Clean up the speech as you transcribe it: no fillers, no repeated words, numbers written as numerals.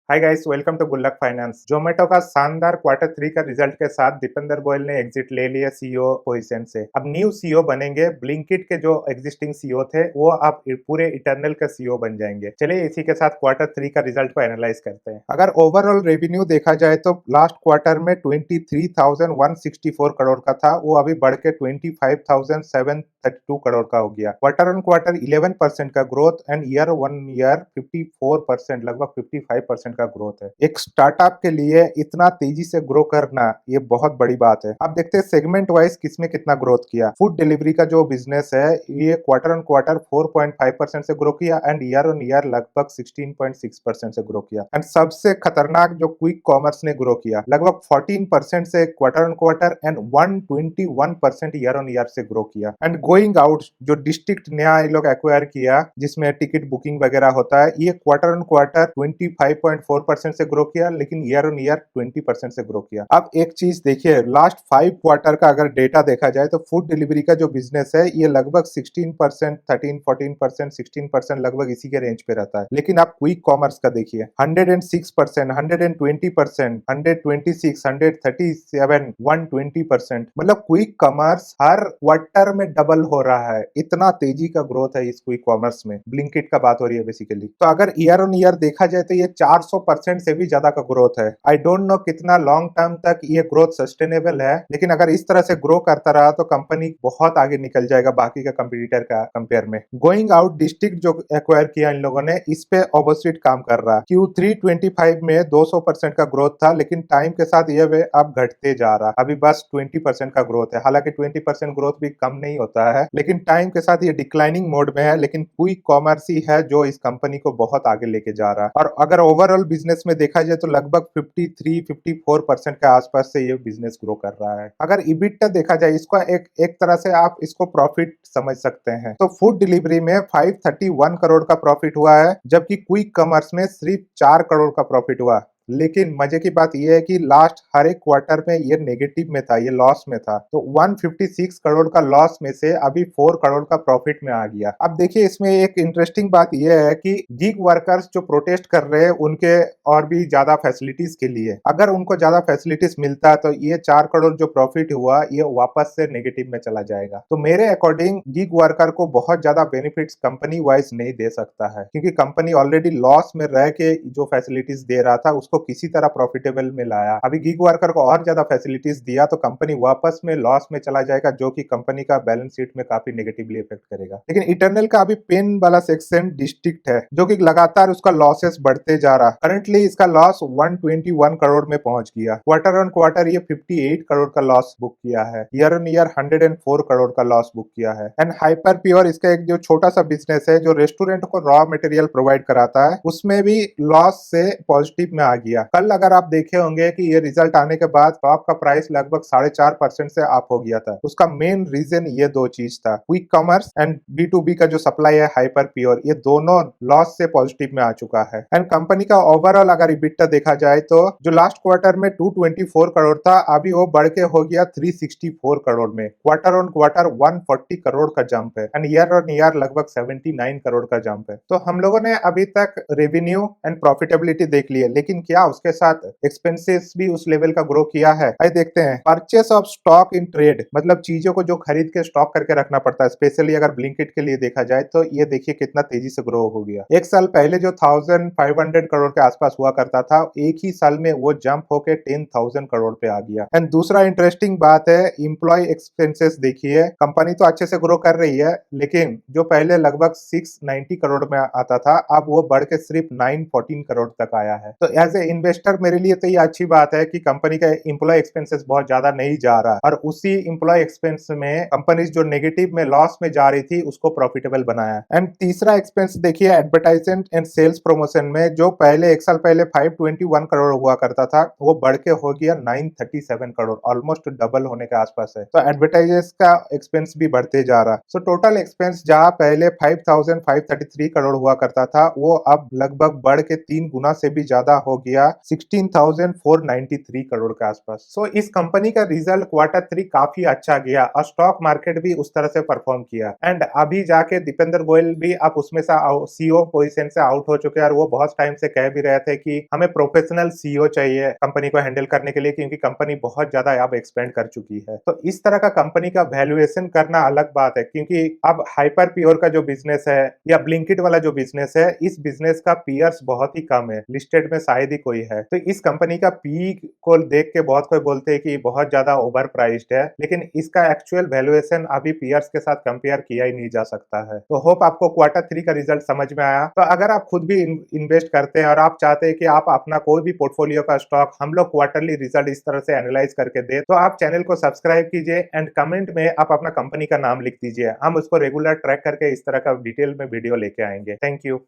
Hi guys, welcome to गुल्लक finance. Zomato का शानदार क्वार्टर 3 का रिजल्ट के साथ दीपेंद्र गोयल ने एग्जिट ले लिया सीईओ पोजीशन से। अब न्यू सीईओ बनेंगे। ब्लिंकिट के जो एग्जिस्टिंग सीईओ थे वो अब पूरे इटर्नल का सीईओ बन जाएंगे। चलिए इसी के साथ क्वार्टर 3 का रिजल्ट को एनालाइज करते हैं। अगर ओवरऑल रेवेन्यू देखा जाए तो लास्ट क्वार्टर में 23,164 करोड़ का था, वो अभी बढ़ के 25,732 करोड़ का हो गया। क्वार्टर ऑन क्वार्टर 11% का growth and year one year 54%, लगभग 55% का ग्रोथ है। एक स्टार्टअप के लिए इतना तेजी से ग्रो करना ये बहुत बड़ी बात है। अब देखते हैं सेगमेंट वाइज किसमें कितना ग्रोथ किया। फूड डिलीवरी का जो बिजनेस है ये क्वार्टर ऑन क्वार्टर 4.5% से ग्रो किया एंड ईयर ऑन ईयर लगभग 16.6% से ग्रो किया। एंड सबसे खतरनाक जो क्विक कॉमर्स ने ग्रो किया, लगभग 14% से quarter on quarter and 121% year on year से ग्रो किया। एंड गोइंग आउट जो डिस्ट्रिक्ट नया ये लोग एक्वायर किया जिसमें टिकट बुकिंग वगैरह होता है, ये क्वार्टर ऑन क्वार्टर 25.4% से ग्रो किया, लेकिन ईयर ऑन ईयर 20% से ग्रो किया। अब एक चीज देखिए, लास्ट 5 क्वार्टर का अगर डेटा देखा जाए तो फूड डिलीवरी का जो बिजनेस है ये लगभग 16%, 13, 14%, 16% लगभग इसी के रेंज पे रहता है। लेकिन आप क्विक कॉमर्स का देखिए, 106%, 120%, 126, 137, 120%, मतलब क्विक कॉमर्स हर क्वार्टर में डबल हो रहा है। इतना तेजी का ग्रोथ है इस क्विक कॉमर्स में। ब्लिंकिट का बात हो रही है बेसिकली। तो अगर ईयर ऑन ईयर देखा जाए तो ये 400% से भी ज्यादा का ग्रोथ है। आई डोंट नो कितना लॉन्ग टर्म तक ये ग्रोथ सस्टेनेबल है, लेकिन अगर इस तरह से ग्रो करता रहा तो कंपनी बहुत आगे निकल जाएगा बाकी का कंपटीटर का कंपेयर में। गोइंग आउट डिस्ट्रिक्ट जो एक्वायर किया इन लोगों ने, इस पे ऑपोजिट काम कर रहा है। Q3 25 में 200% का ग्रोथ था, लेकिन टाइम के साथ ये वे अब घटते जा रहा, अभी बस 20% का ग्रोथ है। हालांकि 20% ग्रोथ भी कम नहीं होता है, लेकिन टाइम के साथ ये डिक्लाइनिंग मोड में है। लेकिन क्विक कॉमर्स ही है जो इस कंपनी को बहुत आगे लेके जा रहा है। और अगर ओवरऑल बिजनेस में देखा जाए तो लगभग 53-54% के आसपास से ये बिजनेस ग्रो कर रहा है। अगर इबिटा देखा जाए, इसको एक तरह से आप इसको प्रॉफिट समझ सकते हैं। तो फूड डिलीवरी में 531 करोड़ का प्रॉफिट हुआ है, जबकि क्विक कॉमर्स में सिर्फ 4 करोड़ का प्रॉफिट हुआ। लेकिन मजे की बात यह है कि लास्ट हर एक क्वार्टर में ये नेगेटिव में था, ये लॉस में था। तो 156 करोड़ का लॉस में से अभी 4 करोड़ का प्रॉफिट में आ गया। अब देखिए, इसमें एक इंटरेस्टिंग बात यह है कि गिग वर्कर्स जो प्रोटेस्ट कर रहे हैं उनके और भी ज्यादा फैसिलिटीज के लिए, अगर उनको ज्यादा फैसिलिटीज मिलता है तो ये 4 करोड़ जो प्रॉफिट हुआ ये वापस से नेगेटिव में चला जाएगा। तो मेरे अकॉर्डिंग गिग वर्कर को बहुत ज्यादा बेनिफिट्स कंपनी वाइज नहीं दे सकता है, क्योंकि कंपनी ऑलरेडी लॉस में रह के जो फैसिलिटीज दे रहा था उसको किसी तरह प्रॉफिटेबल में लाया। अभी गिग वर्कर को और ज्यादा फैसिलिटीज दिया तो कंपनी वापस में लॉस में चला जाएगा, जो कि कंपनी का बैलेंस शीट में काफी नेगेटिवली इफेक्ट करेगा। लेकिन इटर्नल का अभी पेन वाला सेक्शन डिस्ट्रिक्ट है, जो कि लगातार उसका लॉसेस बढ़ते जा रहा। करंटली इसका लॉस 121 करोड़ में पहुंच गया। क्वार्टर ऑन क्वार्टर ये 58 करोड़ का लॉस बुक किया है। ईयर ऑन ईयर 104 करोड़ का लॉस बुक किया है। एंड हाइपर प्योर, इसका एक जो छोटा सा बिजनेस है जो रेस्टोरेंट को रॉ मटेरियल प्रोवाइड कराता है, उसमें भी लॉस से पॉजिटिव में आ गया। कल अगर आप देखे होंगे कि ये रिजल्ट आने के बाद स्टॉक का प्राइस लगभग 4.5% से अप हो गया था। उसका मेन रीजन ये दो चीज था, क्विक कॉमर्स एंड B2B का जो सप्लाई है हाइपर प्योर, ये दोनों लॉस से पॉजिटिव में आ चुका है। एंड कंपनी का ओवरऑल अगर इबिटा देखा जाए तो जो लास्ट क्वार्टर में 224 करोड़ था, अभी वो बढ़ के हो गया 364 करोड़ में। क्वार्टर ऑन क्वार्टर 140 करोड़ का जंप है एंड ईयर ऑन ईयर लगभग 79 करोड़ का जंप है। तो हम लोगों ने अभी तक रेवेन्यू एंड प्रॉफिटेबिलिटी देख ली है, लेकिन क्या उसके साथ एक्सपेंसेस भी उस लेवल का ग्रो किया है? आइए देखते हैं। Purchase of stock in trade, मतलब चीजों को जो खरीद के स्टॉक करके रखना पड़ता है, स्पेशली अगर ब्लिंकिट के लिए देखा जाए तो ये देखिए कितना तेजी से ग्रो हो गया। एक साल पहले जो 1500 करोड़ के आसपास हुआ करता था, एक ही साल में वो जंप होके 10,000 करोड़ पे आ गया। एंड दूसरा इंटरेस्टिंग बात है, एम्प्लॉय एक्सपेंसेस देखिए, कंपनी तो अच्छे से ग्रो कर रही है, लेकिन जो पहले लगभग 690 करोड़ में आता था, अब वो बढ़ के सिर्फ 914 करोड़ तक आया है। तो एज ए इन्वेस्टर मेरे लिए तो ये अच्छी बात है कि कंपनी का एम्प्लॉय एक्सपेंसेस बहुत ज्यादा नहीं जा रहा, और उसी एम्प्लॉय एक्सपेंस में कंपनी जो नेगेटिव में लॉस में जा रही थी उसको प्रॉफिटेबल बनाया। एंड तीसरा एक्सपेंस देखिए, एडवर्टाइजमेंट एंड सेल्स प्रमोशन में, जो पहले एक साल पहले 521 करोड़ हुआ करता था, वो बढ़ के हो गया 937 करोड़, ऑलमोस्ट डबल होने के आसपास है। तो एडवर्टाइजर्स का एक्सपेंस भी बढ़ते जा रहा। सो टोटल एक्सपेंस जहां पहले 5533 करोड़ हुआ करता था, वो अब लगभग बढ़ के 3 गुना से भी ज्यादा हो गया 16,493 करोड़ के आसपास। सो इस कंपनी का रिजल्ट Q3 काफी अच्छा गया और स्टॉक मार्केट भी उस तरह से परफॉर्म किया। एंड अभी जाके दीपेंद्र गोयल भी अब उसमें से सीईओ पोजीशन से आउट हो चुके हैं और वो बहुत टाइम से कह भी रहे थे कि हमें प्रोफेशनल सीईओ चाहिए कंपनी को हैंडल करने के लिए, क्योंकि कंपनी बहुत ज्यादा अब एक्सपेंड कर चुकी है। तो इस तरह का कंपनी का वैल्यूएशन करना अलग बात है, क्योंकि अब हाइपर प्योर का जो बिजनेस है या ब्लिंकिट वाला जो बिजनेस है, इस बिजनेस का पीयर्स बहुत ही कम है, लिस्टेड में शायद ही कोई है। तो इस कंपनी का पी को देख के बहुत कोई बोलते हैं कि बहुत ज्यादा ओवर प्राइस्ड है, लेकिन इसका एक्चुअल वैल्यूएशन अभी पीयर्स के साथ कंपेयर किया ही नहीं जा सकता है। तो होप आपको Q3 का रिजल्ट समझ में आया। तो अगर आप खुद भी इन्वेस्ट करते हैं और आप चाहते हैं कि आप अपना कोई भी पोर्टफोलियो का स्टॉक हम लोग क्वार्टरली रिजल्ट इस तरह से एनालाइज करके दे, तो आप चैनल को सब्सक्राइब कीजिए एंड कमेंट में आप अपना कंपनी का नाम लिख दीजिए। हम उसको रेगुलर ट्रैक करके इस तरह का डिटेल में वीडियो लेके आएंगे। Thank you.